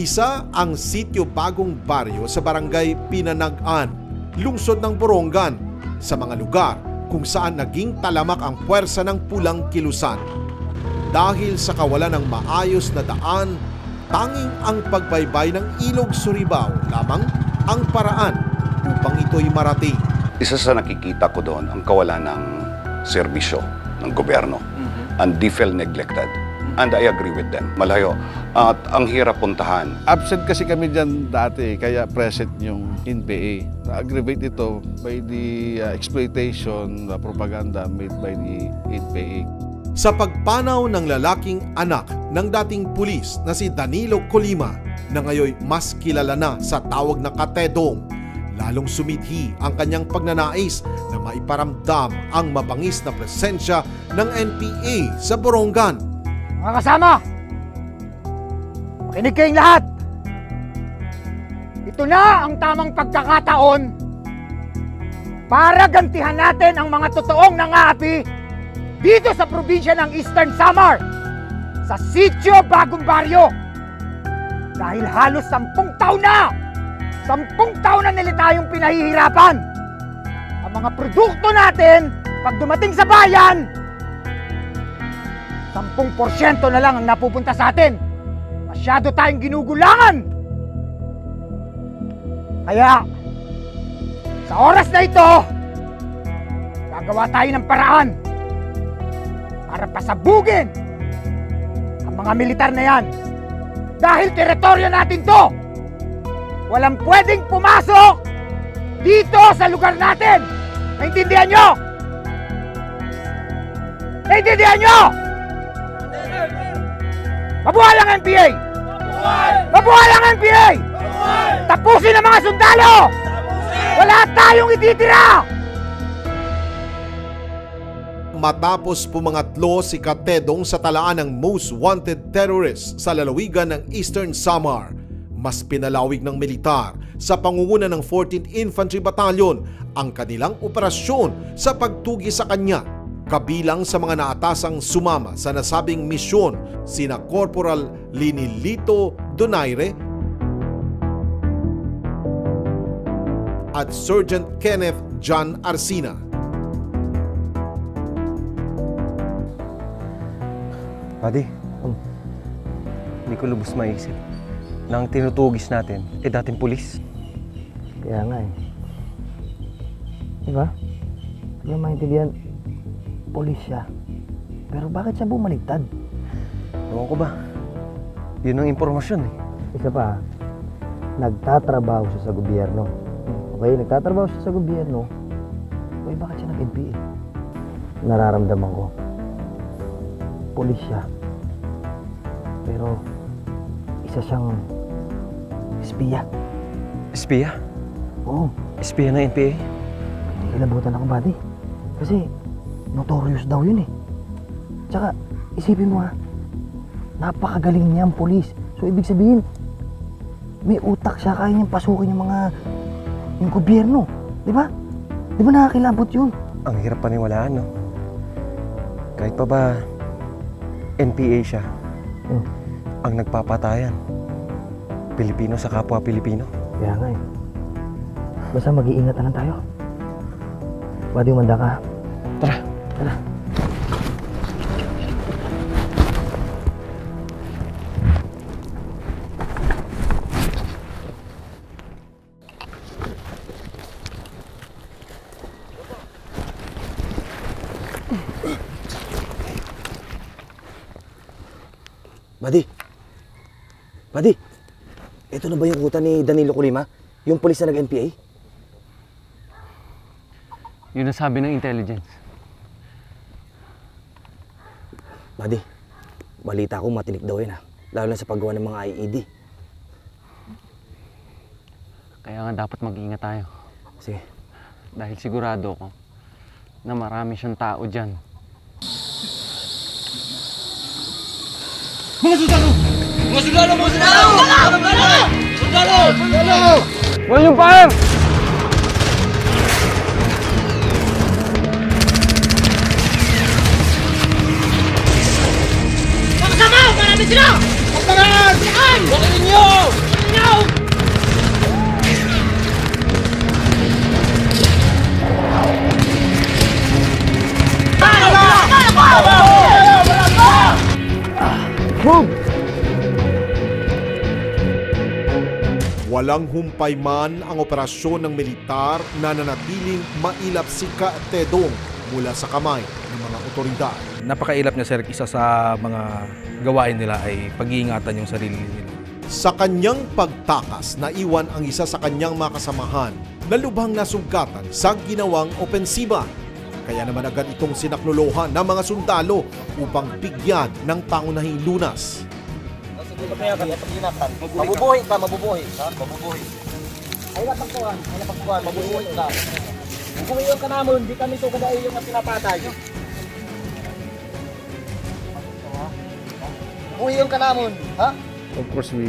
Isa ang sitio Bagong Baryo sa barangay Pinanagan, lungsod ng Borongan, sa mga lugar kung saan naging talamak ang puwersa ng Pulang Kilusan. Dahil sa kawalan ng maayos na daan, tanging ang pagbaybay ng Ilog Surigao lamang ang paraan upang ito'y marating. Isa sa nakikita ko doon ang kawalan ng serbisyo ng gobyerno. And they feel neglected. And I agree with them. Malayo. At ang hirap puntahan. Absent kasi kami dyan dati, kaya present yung NPA. Na-aggravate ito by the exploitation, propaganda made by the NPA. Sa pagpanaw ng lalaking anak ng dating pulis na si Danilo Colima, na ngayon mas kilala na sa tawag na Katedong, lalong sumidhi ang kanyang pagnanais na maiparamdam ang mabangis na presensya ng NPA sa Borongan. Mga kasama, makinig kayong lahat. Ito na ang tamang pagkakataon para gantihan natin ang mga totoong nangaapi dito sa probinsya ng Eastern Samar, sa Sitio Bagong Baryo. Dahil halos 10 taon na nila tayong pinahihirapan. Ang mga produkto natin, pag dumating sa bayan, 10% na lang ang napupunta sa atin. Masyado tayong ginugulangan. Kaya, sa oras na ito, gagawa tayo ng paraan para pasabugin ang mga militar na yan. Dahil teritoryo natin to. Walang pwedeng pumasok dito sa lugar natin. Naintindihan nyo? Naintindihan nyo? Mabuhay ang NPA! Mabuhay ang NPA! Tapusin ang mga sundalo! Wala tayong ititira! Matapos pumangatlo si Katedong sa talaan ng most wanted terrorist sa lalawigan ng Eastern Samar, mas pinalawig ng militar sa pangunguna ng 14th Infantry Battalion ang kanilang operasyon sa pagtugi sa kanya. Kabilang sa mga naatasang sumama sa nasabing misyon sina Corporal Linilito Donaire at Sergeant Kenneth John Arsina. Buddy, hindi ko lubos maisip na ang tinutugis natin dating pulis. Kaya nga eh. Diba? Hindi mo maintindihan, pulis siya. Pero bakit siya bumaligtad? Ewan ko ba? Yun ang impormasyon eh. Isa pa, nagtatrabaho siya sa gobyerno. Okay, nagtatrabaho siya sa gobyerno. Okay, bakit siya nag-NPA? Nararamdaman ko, pulis siya. Pero, isa siyang espiya. Espiya? Oo. Espiya ng NPA? Hindi kilabutan ako, buddy. Kasi, notorious daw yun eh. Tsaka, isipin mo ha, napakagaling niyang pulis. So, ibig sabihin, may utak siya, kaya niyang pasukin yung gobyerno. Di ba? Di ba nakakilabot yun? Ang hirap paniwalaan, no? Kahit pa ba, NPA siya. Ang nagpapatayan. Pilipino sa kapwa Pilipino. Kaya nga eh. Basta mag-iingat na lang tayo. Buddy, umanda ka. Tara. Tara. Buddy, ito na ba yung ruta ni Danilo Colima? Yung pulis na nag-NPA? Yun ang sabi ng intelligence. Buddy, balita ko matinik daw yun ha. Lalo na sa paggawa ng mga IED. Kaya nga dapat mag-ingat tayo. Sige. Dahil sigurado ko na marami siyang tao dyan. Mga sundalo! Mga sundalo! Mga sundalo! Sundalo! Sundalo! Sundalo! Wala yung fire! Mga kasama! Marami sila! Pagparaan! Bilisan! Bakit ninyo! Ninyo! Move! Walang humpay man ang operasyon ng militar na nanatiling mailap si Ka Tedong mula sa kamay ng mga otoridad. Napakailap niya, sir. Isa sa mga gawain nila ay pag-iingatan yung sarili nila. Sa kanyang pagtakas, naiwan ang isa sa kanyang mga kasamahan na lubhang nasugatan sa ginawang opensiba. Kaya naman agad itong sinaklulohan ng mga sundalo upang bigyan ng pangunahing lunas. Mabubuhay ka, mabubuhay. Ha? Mabubuhay. Ay napagkuhan, mabubuhay ka. Kung iyon ka naman, di kami ito kada iyong pinapatay. Kung iyon ka naman, ha? Of course, we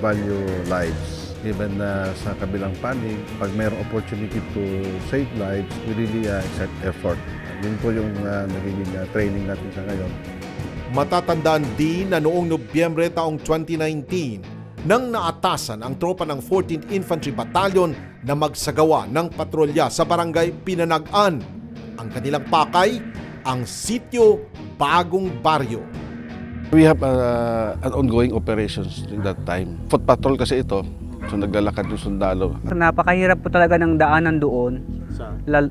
value lives. Even sa kabilang panig, pag mayroong opportunity to save lives, we really exert effort. Yun po yung nagiging training natin sa ngayon. Matatandaan din na noong Nobyembre taong 2019 nang naatasan ang tropa ng 14th Infantry Battalion na magsagawa ng patrolya sa barangay Pinanagan. Ang kanilang pakay, ang Sitio Bagong Baryo. We have an ongoing operations in that time. Foot patrol kasi ito, so naglalakad yung sundalo. Napakahirap po talaga ng daanan doon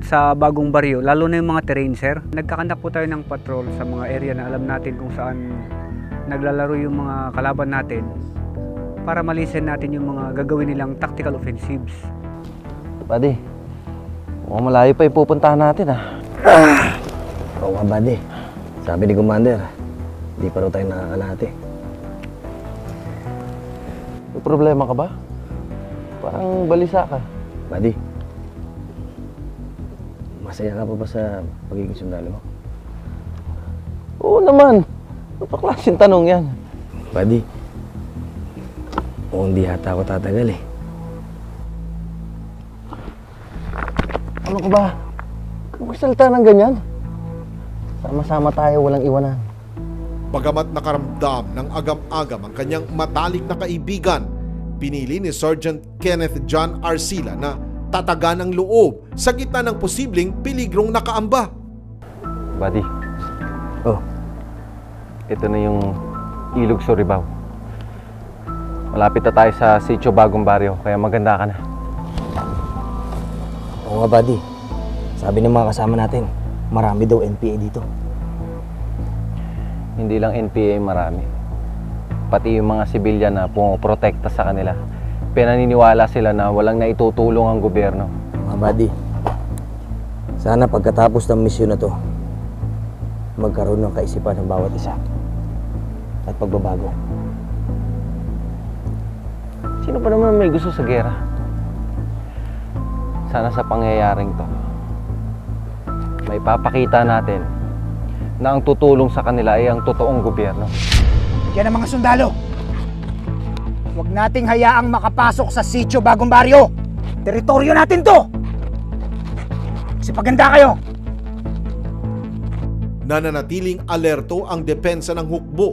sa Bagong Baryo, lalo na yung mga terrain, sir. Nagkakandak po tayo ng patrol sa mga area na alam natin kung saan naglalaro yung mga kalaban natin para malisen natin yung mga gagawin nilang tactical offensives. Buddy, mukhang malayo pa ipupuntahan natin Oo nga, buddy. Sabi ni Commander, di pa raw tayo nakakalahati. May problema ka ba? Parang balisa ka. Buddy, masaya ka pa ba sa pagiging sundalo mo? Oo naman. Ano pa klaseng tanong yan? Buddy, mukhang di hata ako tatagal Ano ka ba? Huwag magsalita ng ganyan. Sama-sama tayo, walang iwanan. Bagamat nakaramdam ng agam-agam ang kanyang matalik na kaibigan, pinili ni Sergeant Kenneth John Arcila na tatagan ang loob sa gitna ng posibleng peligrong nakaamba. Buddy. Oh. Ito na yung Ilog Suribao. Malapit na tayo sa Sitio Bagong Baryo, kaya maganda ka na. Oo nga, buddy. Sabi ng mga kasama natin, marami daw NPA dito. Hindi lang NPA marami. Pati yung mga sibilyan na pumoprotekta sa kanila. Pinaniniwala sila na walang naitutulong ang gobyerno. Mga buddy, sana pagkatapos ng misyon na to, magkaroon ng kaisipan ng bawat isa at pagbabago. Sino pa naman may gusto sa gera? Sana sa pangyayaring to, may papakita natin na ang tutulong sa kanila ay ang totoong gobyerno. Yan ang mga sundalo. Huwag nating hayaang makapasok sa Sitio Bagong Baryo. Teritoryo natin to. Sipaganda kayo. Nananatiling alerto ang depensa ng hukbo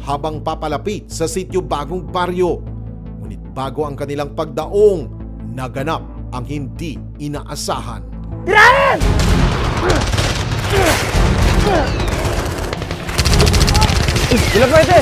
habang papalapit sa Sitio Bagong Baryo. Ngunit bago ang kanilang pagdaong, naganap ang hindi inaasahan. Tirahin! Ilang pwede!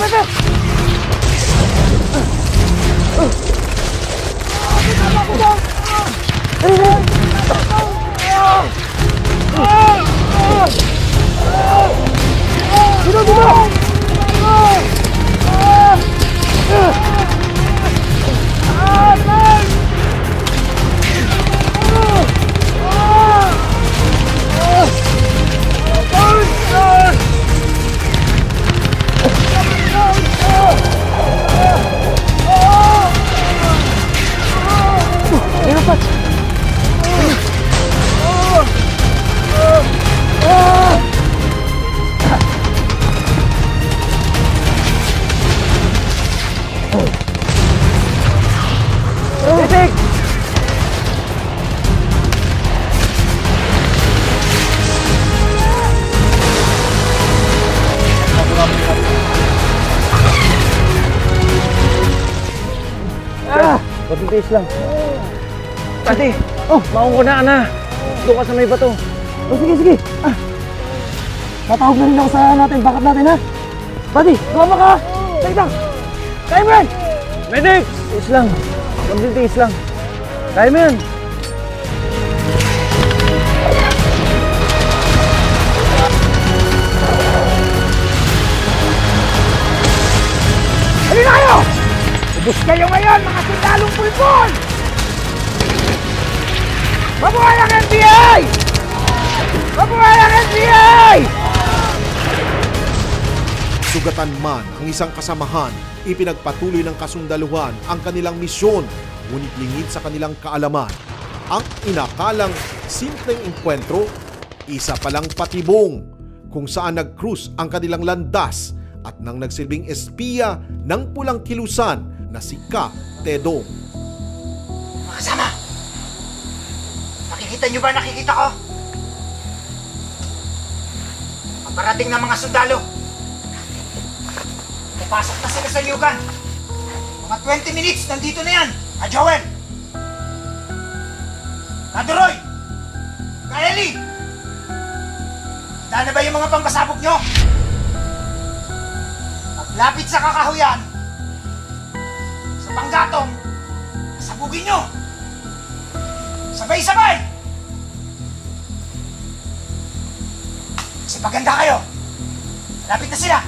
tiis lang. Buddy, maunguna ka na. Doon ka sa may bato. Sige. Tatawag na rin ako sa natin, backup natin ha. Buddy, sumama ka! Teka! Kaya mo yan! Medic! Tiis lang. Konting tiis lang. Kaya mo yan. Halina kayo! Ubus kayo ngayon, mga sundalong pulpon! Mabuhay ang NBI! Mabuhay ang NBI! Sugatan man ang isang kasamahan, ipinagpatuloy ng kasundaluhan ang kanilang misyon, ngunit lingid sa kanilang kaalaman. Ang inakalang simpleng enkwentro, isa palang patibong kung saan nag-cruise ang kanilang landas at nang nagsilbing espiya ng pulang kilusan na si Ka Tedong. Mga kasama! Nakikita nyo ba nakikita ko? Paparating ng mga sundalo. Papasok na sila sa Yugan. Mga 20 minutes, nandito na yan. Joel! Duroy! Ellie! Handa na ba yung mga pampasabog nyo? Paglapit sa kakahuyan, sa panggatong, sabugin nyo! Sabay-sabay! Kasi paganda kayo, lapit na sila!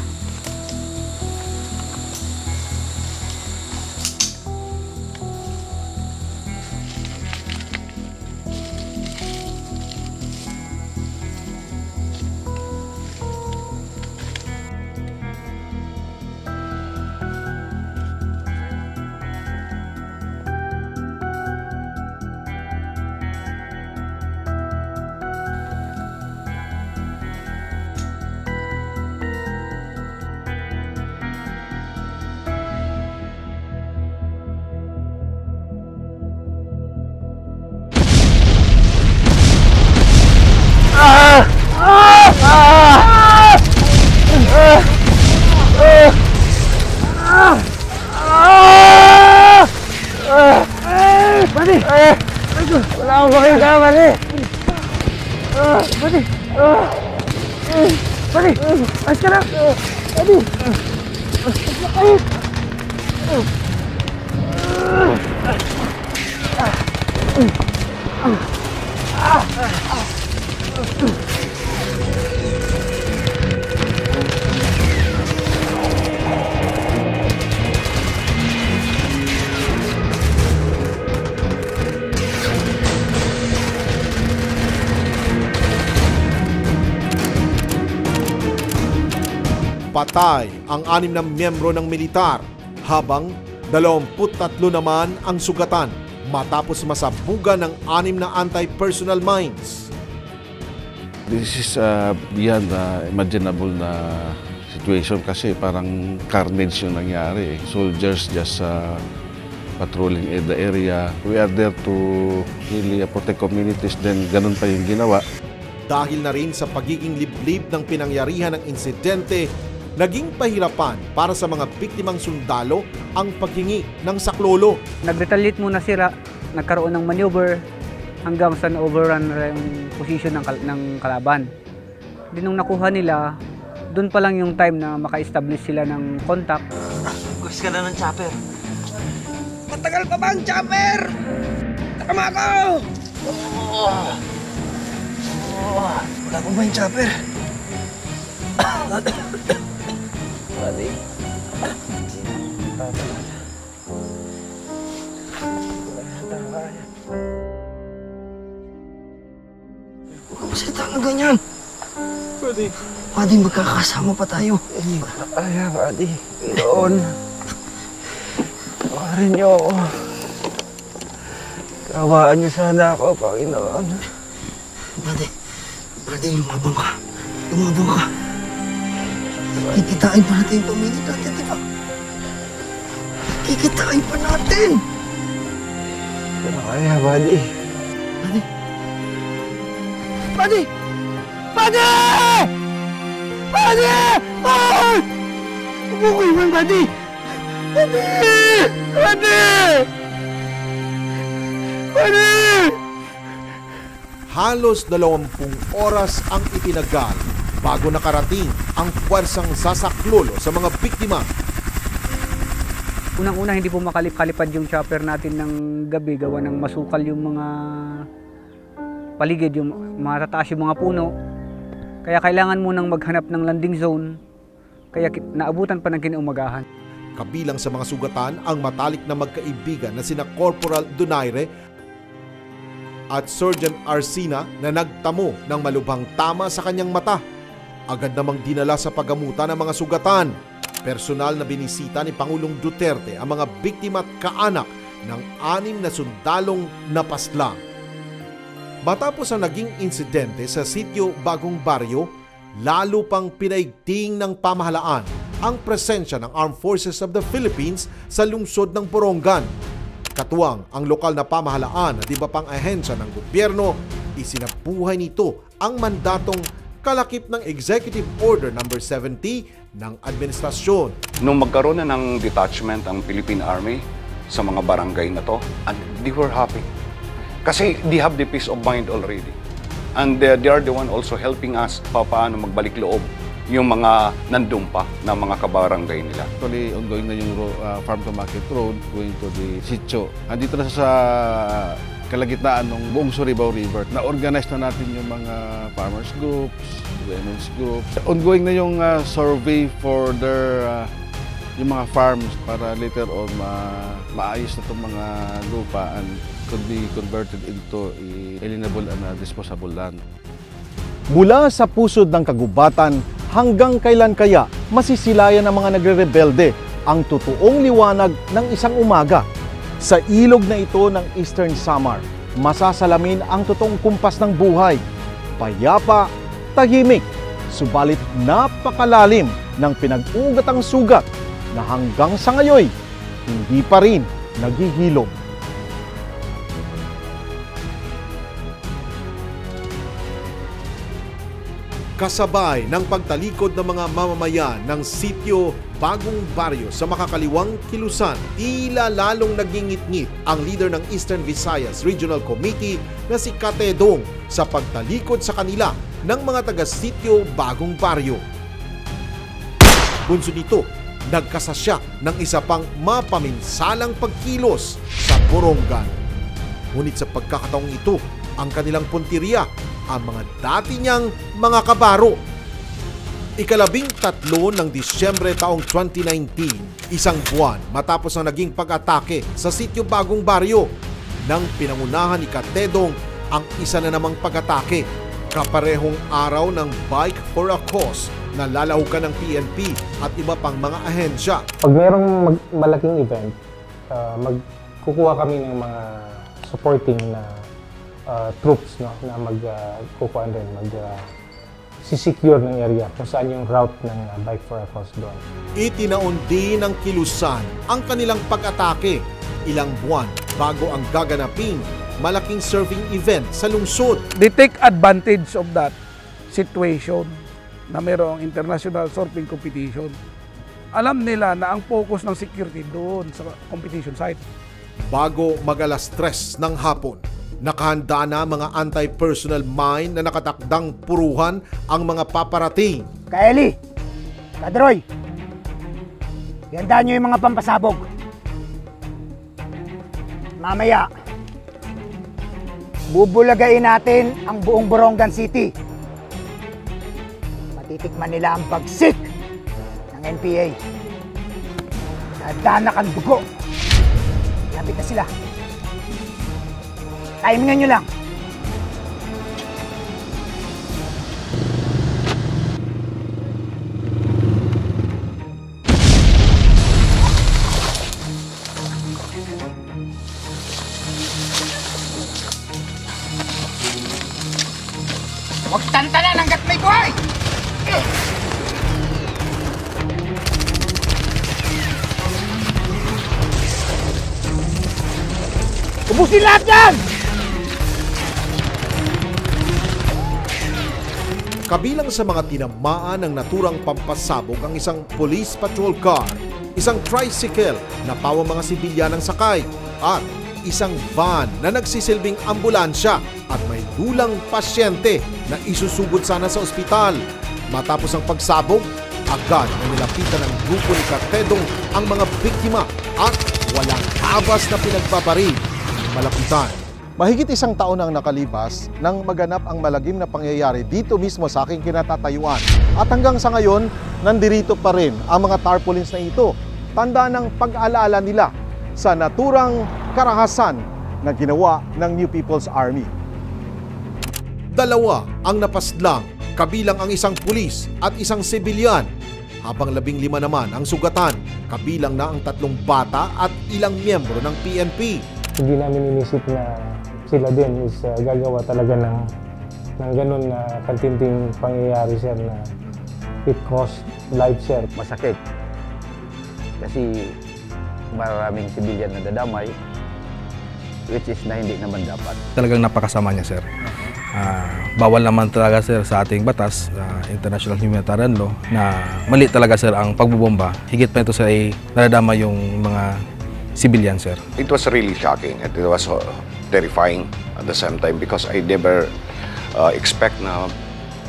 Buddy! Wala akong makikamali! Buddy! Buddy! Ayos ka na! Buddy! Ayos! Patay ang 6 na miyembro ng militar habang 23 naman ang sugatan matapos masabugan ng 6 na anti-personnel mines. This is beyond imaginable na situation kasi parang carnage yung nangyari. Soldiers just patrolling in the area. We are there to really protect communities, then ganun pa yung ginawa. Dahil na rin sa pagiging liblib ng pinangyarihan ng insidente, naging pahirapan para sa mga biktimang sundalo ang paghingi ng saklolo. Nag-retaliate muna sila, nagkaroon ng maneuver hanggang sa na-overrun yung position ng kalaban. Di nung nakuha nila, doon pa lang yung time na maka-establish sila ng contact. Gusto ka na ng chopper. Matagal pa ba ang chopper? Takama ako! Wala pa ba yung chopper? Buddy. Huwag ka masalita ng ganyan. Buddy. Buddy, magkakasama pa tayo. Ay, buddy. Pinoon. Tawarin niyo ako. Kawaan niyo sana ako, Panginoon. Buddy, lumabang ka. Lumabang ka. Kikitain pa natin yung pamilya natin, di ba? Kikitain pa natin! Kaya, buddy. Buddy! Buddy! Buddy! Buddy! Oh! Huwag mo ko iwan, buddy! Buddy! Buddy! Halos 20 oras ang itinagal bago nakarating ang puwersang sasaklolo sa mga biktima. Unang-una, hindi po makalipad yung chopper natin ng gabi, gawa ng masukal yung mga paligid, yung matataas yung mga puno. Kaya kailangan munang maghanap ng landing zone, kaya naabutan pa ng kinaumagahan. Kabilang sa mga sugatan ang matalik na magkaibigan na sina Corporal Donaire at Sergeant Arsina na nagtamo ng malubhang tama sa kanyang mata. Agad namang dinala sa paggamutan ng mga sugatan. Personal na binisita ni Pangulong Duterte ang mga biktima at kaanak ng 6 na sundalong napaslang. Matapos ang naging insidente sa sitio Bagong Baryo, lalo pang pinaigting ng pamahalaan ang presensya ng Armed Forces of the Philippines sa lungsod ng Borongan. Katuwang ang lokal na pamahalaan at iba pang ahensya ng gobyerno, isinabuhay nito ang mandatong kalakip ng Executive Order No. 70 ng administrasyon. Nung magkaroon na ng detachment ang Philippine Army sa mga barangay na to, and they were happy. Kasi they have the peace of mind already. And they are the one also helping us paano magbalik loob yung mga nandun pa na mga kabarangay nila. Actually, ongoing na yung farm to market road going to the sitio. Andito na sa kalagitnaan ng buong Surigao River. Na-organize na natin yung mga farmers groups, women's groups. Ongoing na yung survey for their yung mga farms para later on maayos na itong mga lupa and could be converted into alienable and disposable land. Mula sa pusod ng kagubatan, hanggang kailan kaya masisilayan ng mga nagre-rebelde ang totoong liwanag ng isang umaga? Sa ilog na ito ng Eastern Samar, masasalamin ang totoong kumpas ng buhay. Payapa, tahimik, subalit napakalalim ng pinag-ugatang sugat na hanggang sa ngayon, hindi pa rin naghihilom. Kasabay ng pagtalikod ng mga mamamayan ng sitio Bagong Baryo sa makakaliwang kilusan, tila lalong nagingit-ngit ang leader ng Eastern Visayas Regional Committee na si Katedong sa pagtalikod sa kanila ng mga taga-sitio Bagong Baryo. Bunso nito, nagkasasya ng isa pang mapaminsalang pagkilos sa Borongan. Ngunit sa pagkakataong ito, ang kanilang punteriya, ang mga dati niyang mga kabaro. 13 ng Disyembre taong 2019, isang buwan matapos ang naging pag-atake sa sitio Bagong Baryo, nang pinangunahan ni Katedong ang isa na namang pag-atake, kaparehong araw ng Bike for a Cause na lalahukan ng PNP at iba pang mga ahensya. Pag mayroong malaking event, magkukuha kami ng mga supporting na troops, no, na magkukuha din, sisecure ng area kung saan yung route ng Bike for a Cause doon. Itinaon din ng kilusan ang kanilang pag-atake ilang buwan bago ang gaganaping malaking surfing event sa lungsod. They take advantage of that situation na mayroong international surfing competition. Alam nila na ang focus ng security doon sa competition site. Bago mag-alas 3 ng hapon, nakahanda na mga anti-personal mine na nakatakdang puruhan ang mga paparating. Kaeli, Kadroy, ihandaan nyo yung mga pampasabog. Mamaya, bubulagain natin ang buong Borongan City. Matitikman nila ang pagsik ng NPA. Dadanak ang dugo. Lapit na sila. Timingan nyo lang. Huwag tantanan hanggat may buhay! Ubusin lahat yan! Kabilang sa mga tinamaan ng naturang pampasabog ang isang police patrol car, isang tricycle na pawang mga sibilyan ang sakay, at isang van na nagsisilbing ambulansya at may dulang pasyente na isusugod sana sa ospital. Matapos ang pagsabog, agad na nilapitan ng grupo ni Katedong ang mga biktima at walang habas na pinagbabaril ng malapitan. Mahigit isang taon ang nakalipas nang maganap ang malagim na pangyayari dito mismo sa aking kinatatayuan. At hanggang sa ngayon, nandirito pa rin ang mga tarpaulins na ito. Tanda ng pag-alala nila sa naturang karahasan na ginawa ng New People's Army. 2 ang napaslang, kabilang ang isang pulis at isang sibilyan, habang 15 naman ang sugatan, kabilang na ang 3 bata at ilang miyembro ng PNP. Hindi namin inisip na sila din is gagawa talaga ng ganun na kantinting pangyayari, sir, na it cost life, sir. Masakit. Kasi maraming sibilyan na dadamay, which is na hindi naman dapat. Talagang napakasama niya, sir. Bawal naman talaga, sir, sa ating batas, international humanitarian law, na mali talaga, sir, ang pagbubomba. Higit pa ito, sir, ay nadadama yung mga civilian, sir. It was really shocking. It was terrifying at the same time because I never expect na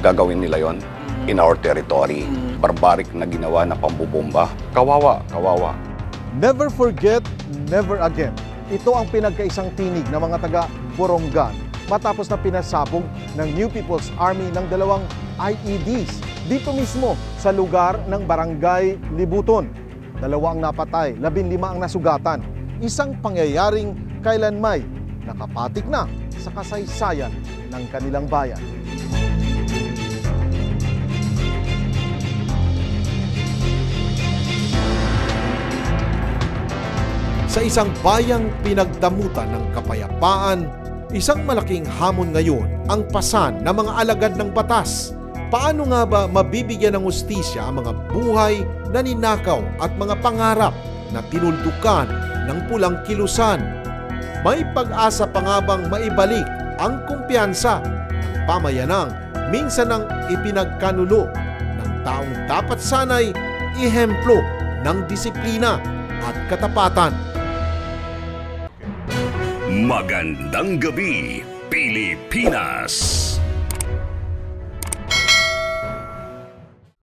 gagawin nila yon in our territory. Barbaric na ginawa na pambubomba. Kawawa, kawawa. Never forget, never again. Ito ang pinagkaisang tinig ng mga taga Borongan matapos na pinasabog ng New People's Army ng 2 IEDs dito mismo sa lugar ng Barangay Libuton. 2 ang napatay, 15 ang nasugatan. Isang pangyayaring kailanmay nakapatik na sa kasaysayan ng kanilang bayan. Sa isang bayang pinagdamutan ng kapayapaan, isang malaking hamon ngayon ang pasan ng mga alagad ng batas. Paano nga ba mabibigyan ng hustisya ang mga buhay na ninakaw at mga pangarap na tinuldukan ng pulang kilusan? May pag-asa pa nga bang maibalik ang kumpiyansa ng pamayanang minsan nang ipinagkanulo ng taong dapat sana'y ihemplo ng disiplina at katapatan? Magandang gabi, Pilipinas!